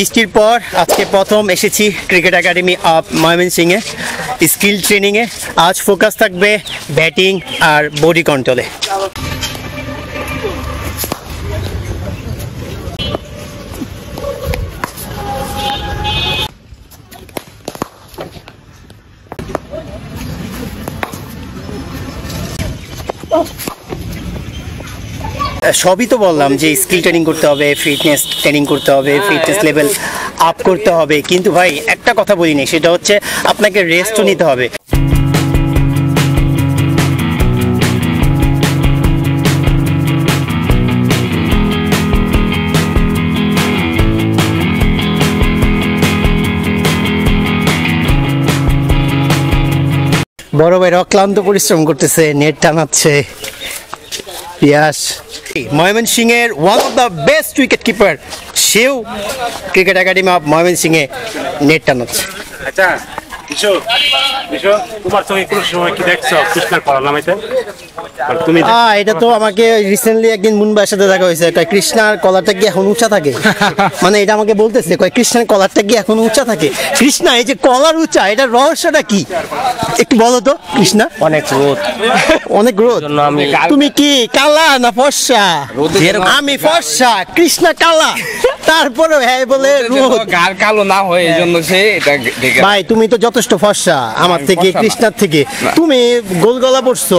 বৃষ্টির পর আজকে প্রথম এসেছি ক্রিকেট একাডেমি অফ ময়মনসিংহে স্কিল ট্রেনিংয়ে। আজ ফোকাস থাকবে ব্যাটিং আর বডি কন্ট্রোলে। সবই তো বললাম যে স্কিল ট্রেনিং করতে হবে, ফিটনেস ট্রেনিং করতে হবে, ফিটনেস লেভেল আপ করতে হবে, কিন্তু ভাই একটা কথা বলিনি, সেটা হচ্ছে আপনাকে রেস্টও নিতে হবে। বড় ভাই অক্লান্ত পরিশ্রম করতেছে, নেট টানাচ্ছে। ইয়াস, ময়মনসিংহের one of the best wicket keeper, সেও ক্রিকেট একাডেমি অফ ময়মনসিংহে নেট টানাচ্ছে। আচ্ছা তোমার সঙ্গে কোনো সময় কি দেখছো কৃষ্ণার কলা নামাইতে? তুমি এটা তো আমাকে রিসেন্টলি একদিন মুনবাইয়ের সাথে দেখা হয়েছে। কৃষ্ণার কলারটা কি এখন উঁচা থাকে? মানে এটা আমাকে বলতেছে, কৃষ্ণার কলারটা কি এখন উঁচা থাকে? কৃষ্ণা, এই যে কলার উঁচা, এটার রহস্যটা কি একটু বলো তো। কৃষ্ণা অনেক রোদ, অনেক রোদ। তুমি কি কালা না ফর্সা? আমি ফর্সা, কৃষ্ণা কালা, তারপরে হ্যাঁ বলে রোদ। কালো না হয় এই জন্য সে ভাই তুমি তো যথেষ্ট ফর্সা আমার থেকে, কৃষ্ণার থেকে। তুমি গোল গলা পড়ছো।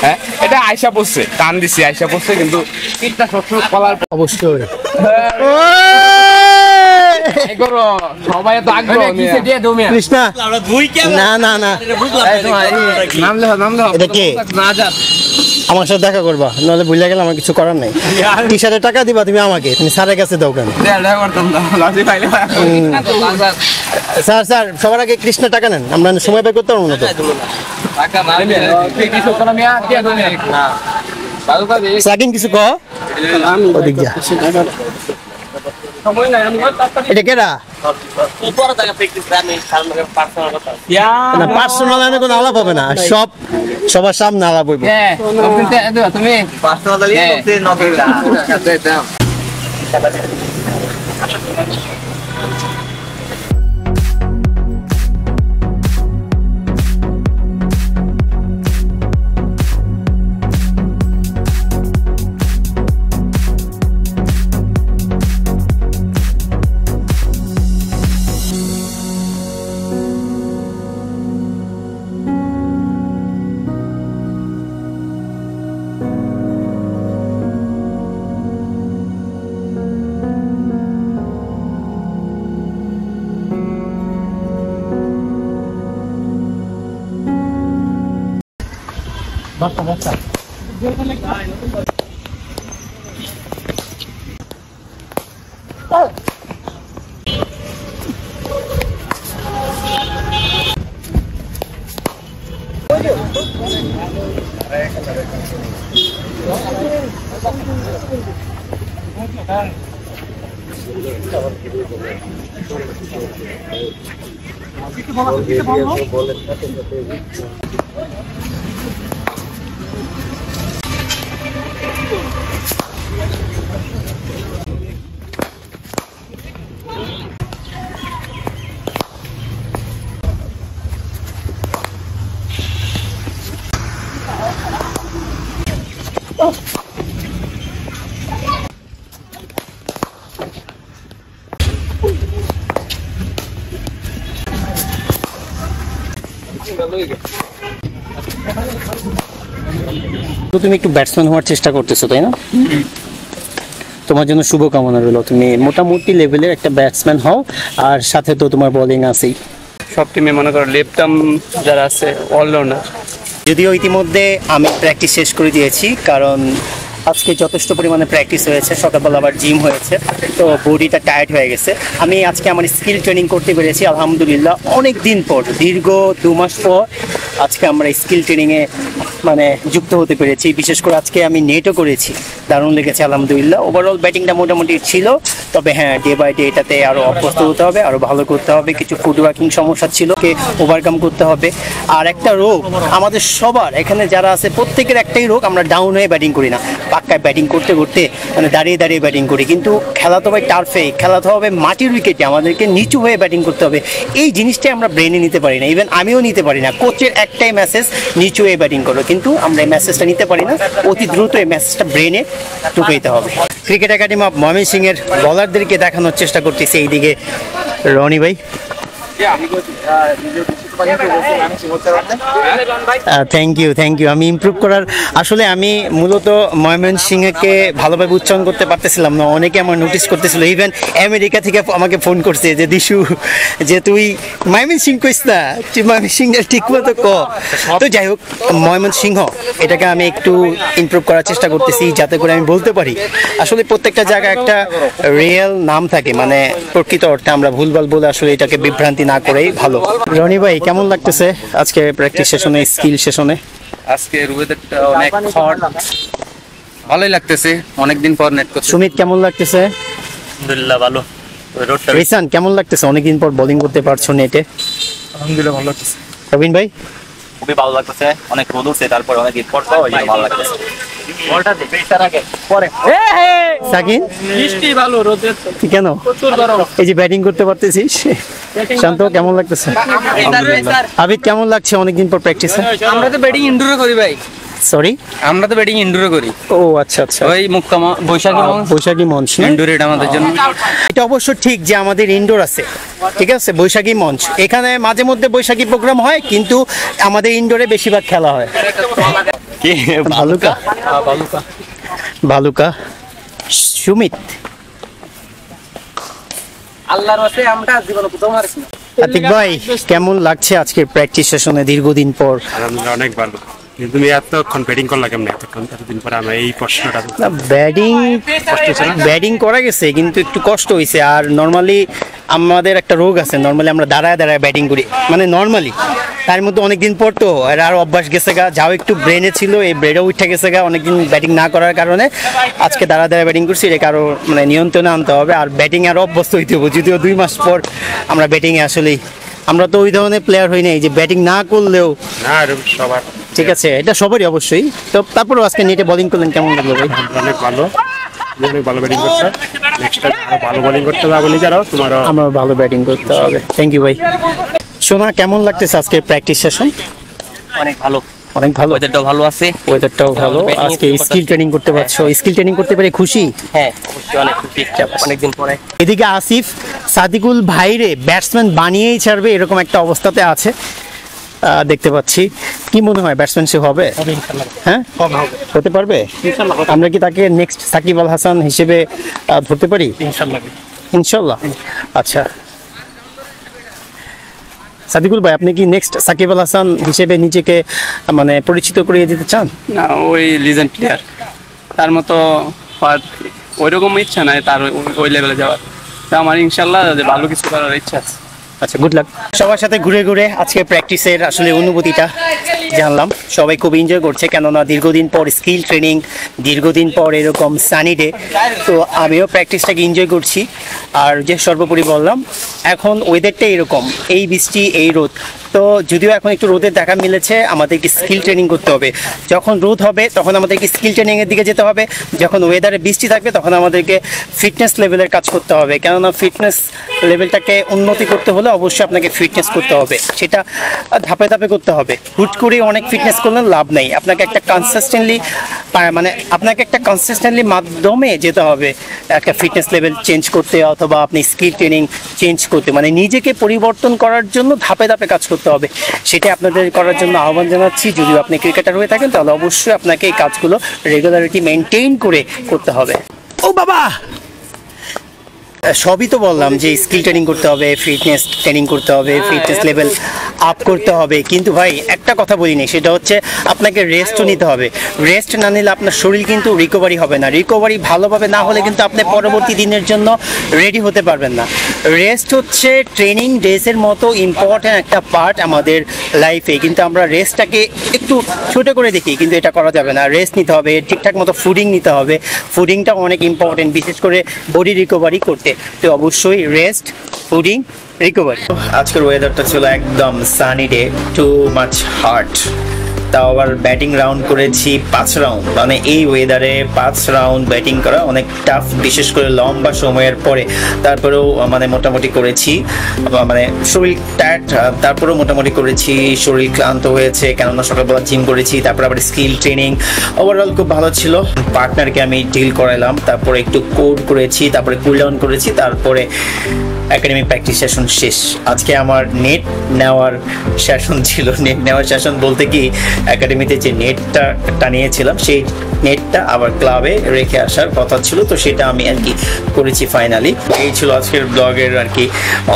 হ্যাঁ, এটা আয়শা পড়ছে, টান দিছি আয়শা পড়ছে, কিন্তু পিঠটা সবসময় কলার অবশ্যই। সবাই তো আগ্রহ কৃষ্ণা, না না না, এটা কে? আমার সাথে দেখা করবা, নাহলে ভুলে গেলে আমার কিছু করার নাই। টি শার্টের টাকা দিবা তুমি আমাকে, তুমি স্যারের কাছে দাও কেন? স্যার স্যার, সবার আগে কৃষ্ণা টাকা নেন, আমরা সময় বের করতে পারবো না তো। সাকিন কিছু কহ, ওদিক যা। এটা কেডা? পার্সোনাল কোনো আলাপ হবে না, সবার সামনে আলাপ হইব। তুমি তুমি একটু ব্যাটসম্যান হওয়ার চেষ্টা করতেছো, তাই না? তোমার জন্য শুভকামনা রইল, তুমি মোটামুটি লেভেলের একটা ব্যাটসম্যান হও, আর সাথে তো তোমার বোলিং আছেই। সব টিমে মনে করো লেফট আর্ম যারা আছে অলরাউন্ডার। যদিও ইতিমধ্যে আমি প্র্যাকটিস শেষ করে দিয়েছি, কারণ আজকে যথেষ্ট পরিমাণে প্র্যাকটিস হয়েছে, সকালবেলা আবার জিম হয়েছে, তো বডিটা টায়ার্ড হয়ে গেছে। আমি আজকে আমার স্কিল ট্রেনিং করতে পেরেছি আলহামদুলিল্লাহ, অনেক দিন পর, দীর্ঘ 2 মাস পর আজকে আমরা স্কিল ট্রেনিংয়ে মানে যুক্ত হতে পেরেছি। বিশেষ করে আজকে আমি নেটও করেছি, দারুণ লেগেছে আলহামদুলিল্লাহ। ওভারঅল ব্যাটিংটা মোটামুটি ছিল, তবে হ্যাঁ ডে বাই ডে এটাতে আরও অভ্যস্ত হতে হবে, আরও ভালো করতে হবে। কিছু ফুটওয়ার্কিং সমস্যা ছিল, কে ওভারকাম করতে হবে। আর একটা রোগ আমাদের সবার এখানে যারা আছে প্রত্যেকের একটাই রোগ, আমরা ডাউন হয়ে ব্যাটিং করি না। পাক্কায় ব্যাটিং করতে করতে মানে দাঁড়িয়ে দাঁড়িয়ে ব্যাটিং করি, কিন্তু খেলা তো ভাই টার্ফে, খেলা তো হবে মাটির উইকেটে, আমাদেরকে নিচু হয়ে ব্যাটিং করতে হবে। এই জিনিসটাই আমরা ব্রেনে নিতে পারি না, ইভেন আমিও নিতে পারি না। কোচের একটাই মেসেজ নিচু হয়ে ব্যাটিং করো, কিন্তু আমরা এই মেসেজটা নিতে পারি না। অতি দ্রুত এই মেসেজটা ব্রেনে ঢুকাইতে হবে। ক্রিকেট একাডেমি অফ ময়মনসিংহের বলারদেরকে দেখানোর চেষ্টা করতেছে এইদিকে রনি ভাই। Thank you. আমি ইমপ্রুভ করার, আসলে আমি মূলত ময়মনসিংহকে ভালোভাবে উচ্চারণ করতে পারতেছিলাম না, অনেকে আমার নোটিস করতেছিল, ইভেন আমেরিকা থেকে আমাকে ফোন করছে যে দিশু যে তুই ময়মনসিংহ কইস না, তুই ময়মনসিংহ ঠিক মতো ক। তো যাই হোক, ময়মনসিংহ এটাকে আমি একটু ইমপ্রুভ করার চেষ্টা করতেছি যাতে করে আমি বলতে পারি। আসলে প্রত্যেকটা জায়গায় একটা রিয়েল নাম থাকে, মানে প্রকৃত অর্থে আমরা ভুলভাল বলে আসলে এটাকে বিভ্রান্তি না করেই ভালো। রনি ভাই কেমন লাগতেছে আজকে প্র্যাকটিস সেশনে, স্কিল সেশনে? আজকে ওয়েদারটা অনেক হট, ভালোই লাগতেছে, অনেকদিন পর নেট করতে। সুমিত কেমন লাগতেছে? আলহামদুলিল্লাহ ভালো। রোডটা রিসান কেমন লাগতেছে? অনেকদিন পর বোলিং করতে পারছো নেটে। আলহামদুলিল্লাহ ভালো লাগতেছে। রবিন ভাই? খুবই ভালো লাগতেছে, অনেক রোদ উঠছে, তারপর অনেক দিন পর তো ভালো লাগতেছে। বলটা দে তার আগে পরে সাকিন বৃষ্টি ভালো, রোদে কেন? প্রচুর গরম। এই যে ব্যাটিং করতে পারতেছিস। শান্ত কেমন লাগতেছে? আবিদ কেমন লাগছে অনেকদিন পর প্র্যাকটিসে? আমরা তো ব্যাটিং ইনডোরে করি ভাই, সরি আমরা তো ব্যাটিং ইনডোরে করি। ও আচ্ছা আচ্ছা, ওই মুক্তা বৈশাখী মঞ্চ না? ইনডোরে এটা আমাদের জন্য। এটা অবশ্য ঠিক যে আমাদের ইনডোর আছে, ঠিক আছে, বৈশাখী মঞ্চ। এখানে মাঝে মধ্যে বৈশাখী প্রোগ্রাম হয়, কিন্তু আমাদের ইনডোরে বেশিরভাগ খেলা হয়। কি ভালুকা ভালুকা সুমিত আল্লাহর ওয়াসে আমরা জীবনে প্রথম হারছি। আতিক ভাই কেমন লাগছে আজকের প্র্যাকটিস সেশনে দীর্ঘদিন পর? আলহামদুলিল্লাহ অনেক ভালো। কিন্তু তুমি এতক্ষণ ব্যাটিং করলা কেমন? এতদিন পরে আমরা এই প্রশ্নটা না, ব্যাটিং করা গেছে কিন্তু একটু কষ্ট হয়েছে। আর নর্মালি আমাদের একটা রোগ আছে, নর্মালি আমরা দাঁড়ায় দাঁড়ায় ব্যাটিং করি, মানে নর্মালি। তার মধ্যে অনেকদিন পর তো আর অভ্যাস গেছে গা, যাও একটু ব্রেনে ছিল, এই ব্রেনে উঠে গেছে গা অনেকদিন ব্যাটিং না করার কারণে। আজকে দাঁড়া দাঁড়ায় ব্যাটিং করছি, এটা কারো মানে নিয়ন্ত্রণে আনতে হবে। আর ব্যাটিং আর অভ্যস্ত হইতে হবে, যদিও 2 মাস পর আমরা ব্যাটিংয়ে আসলেই, আমরা তো ওই ধরনের প্লেয়ার হই নাই যে ব্যাটিং না করলেও। না সবার ঠিক আছে, এটা সবারই অবশ্যই। তো তারপরেও আজকে নেটে বোলিং করলেন, কেমন লাগলো ভাই? অনেক ভালো, অনেক ভালো ব্যাটিং করছে। নেক্সট টাইম ভালো বোলিং করতে হবে নিজেরাও, তোমারও আমার ভালো ব্যাটিং করতে হবে। থ্যাংক ইউ ভাই। সোনা কেমন লাগতেছে আজকে প্র্যাকটিস সেশন? অনেক ভালো, অনেক ভালো, ওয়েদারটাও ভালো আছে। ওয়েদারটাও ভালো। আজকে স্কিল ট্রেনিং করতে পারছো, স্কিল ট্রেনিং করতে পেরে খুশি? হ্যাঁ অনেক খুশি, অনেকদিন পরে। এদিকে আসিফ সাদিকুল ভাইরে ব্যাটসম্যান বানিয়েই ছাড়বে এরকম একটা অবস্থাতে আছে দেখতে পাচ্ছি। কি মনে হয় ব্যাটসম্যান সে হবে? হ্যাঁ হতে পারবে। আমরা কি তাকে নেক্সট সাকিব আল হাসান হিসেবে ধরতে পারি? ইনশাল্লাহ। আচ্ছা সাদিকুল ভাই, আপনি কি নেক্সট সাকিব আল হাসান হিসেবে নিজেকে মানে পরিচিত করিয়ে দিতে চান? না, ওই লিজেন্ড প্লেয়ার, তার মতো ওই রকম ইচ্ছা নাই তার ওই লেভেলে যাওয়ার। তা আমার ইনশাল্লাহ ভালো কিছু করার ইচ্ছা আছে। আচ্ছা, গুড লাক। সবার সাথে ঘুরে ঘুরে আজকে প্র্যাকটিসের আসলে অনুভূতিটা জানলাম। সবাই খুব এনজয় করছে, কেননা দীর্ঘদিন পর স্কিল ট্রেনিং, দীর্ঘদিন পর এরকম সানি ডে। তো আমিও প্র্যাকটিসটাকে এনজয় করছি। আর যে সর্বোপরি বললাম, এখন ওয়েদারটা এরকম, এই বৃষ্টি এই রোদ, তো যদিও এখন একটু রোদের দেখা মিলেছে, আমাদেরকে স্কিল ট্রেনিং করতে হবে। যখন রোদ হবে তখন আমাদেরকে স্কিল ট্রেনিংয়ের দিকে যেতে হবে, যখন ওয়েদারে বৃষ্টি থাকবে তখন আমাদেরকে ফিটনেস লেভেলের কাজ করতে হবে। কেননা ফিটনেস লেভেলটাকে উন্নতি করতে হলে অবশ্যই আপনাকে ফিটনেস করতে হবে, সেটা ধাপে ধাপে করতে হবে। হুট করে অনেক ফিটনেস করলে লাভ নেই, আপনাকে একটা কনসিস্টেন্টলি মাধ্যমে যেতে হবে একটা ফিটনেস লেভেল চেঞ্জ করতে, অথবা আপনি স্কিল ট্রেনিং চেঞ্জ করতে, মানে নিজেকে পরিবর্তন করার জন্য ধাপে ধাপে কাজ করতে হবে। সেটা আপনাদের করার জন্য আহ্বান জানাচ্ছি। যদি আপনি ক্রিকেটার হয়ে থাকেন তাহলে অবশ্যই আপনাকে এই কাজগুলো রেগুলারিটি মেনটেইন করে করতে হবে। ও বাবা, সবই তো বললাম যে স্কিল ট্রেনিং করতে হবে, ফিটনেস ট্রেনিং করতে হবে, ফিটনেস লেভেল আপ করতে হবে, কিন্তু ভাই একটা কথা বলিনি, সেটা হচ্ছে আপনাকে রেস্টও নিতে হবে। রেস্ট না নিলে আপনার শরীর কিন্তু রিকভারি হবে না। রিকভারি ভালোভাবে না হলে কিন্তু আপনি পরবর্তী দিনের জন্য রেডি হতে পারবেন না। রেস্ট হচ্ছে ট্রেনিং ডেজের মতো ইম্পর্ট্যান্ট একটা পার্ট আমাদের লাইফে, কিন্তু আমরা রেস্টটাকে একটু ছোটো করে দেখি, কিন্তু এটা করা যাবে না। রেস্ট নিতে হবে, ঠিকঠাক মতো ফুডিং নিতে হবে, ফুডিংটা অনেক ইম্পর্টেন্ট, বিশেষ করে বডি রিকভারি করতে। তো অবশ্যই রেস্ট, ফুডিং, রিকভারি। আজকের ওয়েদারটা ছিল একদম sunny day, too much hot. তাও আবার ব্যাটিং রাউন্ড করেছি 5 রাউন্ড। মানে এই ওয়েদারে 5 রাউন্ড ব্যাটিং করা অনেক টাফ, বিশেষ করে লম্বা সময়ের পরে। তারপরেও মানে মোটামুটি করেছি, মানে শরীর টায়ার্ড, তারপরেও মোটামুটি করেছি। শরীর ক্লান্ত হয়েছে কেননা সকালবেলা জিম করেছি, তারপর আবার স্কিল ট্রেনিং। ওভারঅল খুব ভালো ছিল। পার্টনারকে আমি ডিল করালাম, তারপরে একটু কোড করেছি, তারপরে কুল ডাউন করেছি, তারপরে একাডেমি প্র্যাকটিস সেশন শেষ। আজকে আমার নেট নেওয়ার সেশন ছিল। নেট নেওয়ার সেশন বলতে কি, একাডেমিতে যে নেটটা টানিয়েছিলাম সেই নেটটা আবার ক্লাবে রেখে আসার কথা ছিল, তো সেটা আমি আর কি করেছি ফাইনালি। এই ছিল আজকের ব্লগের আর কি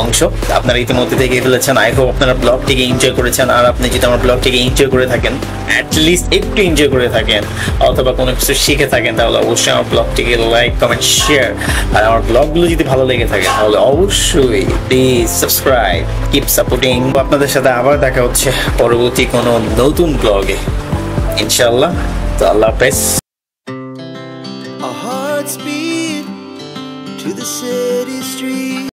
অংশ। আপনারা ইতিমধ্যে দেখে ফেলেছেন। আই হোপ আপনারা ব্লগটিকে এনজয় করেছেন। আর আপনি যদি আমার ব্লগটিকে এনজয় করে থাকেন, অ্যাটলিস্ট একটু এনজয় করে থাকেন, অথবা কোনো কিছু শিখে থাকেন, তাহলে অবশ্যই আমার ব্লগটিকে লাইক, কমেন্ট, শেয়ার। আর আমার ব্লগগুলো যদি ভালো লেগে থাকে তাহলে অবশ্যই প্লিজ সাবস্ক্রাইব, কিপ সাপোর্টিং। আপনাদের সাথে আবার দেখা হচ্ছে পরবর্তী কোনো নতুন ব্লগে ইনশাআল্লাহ। তো আল্লাহ হাফেজ। Our hearts beat to the city.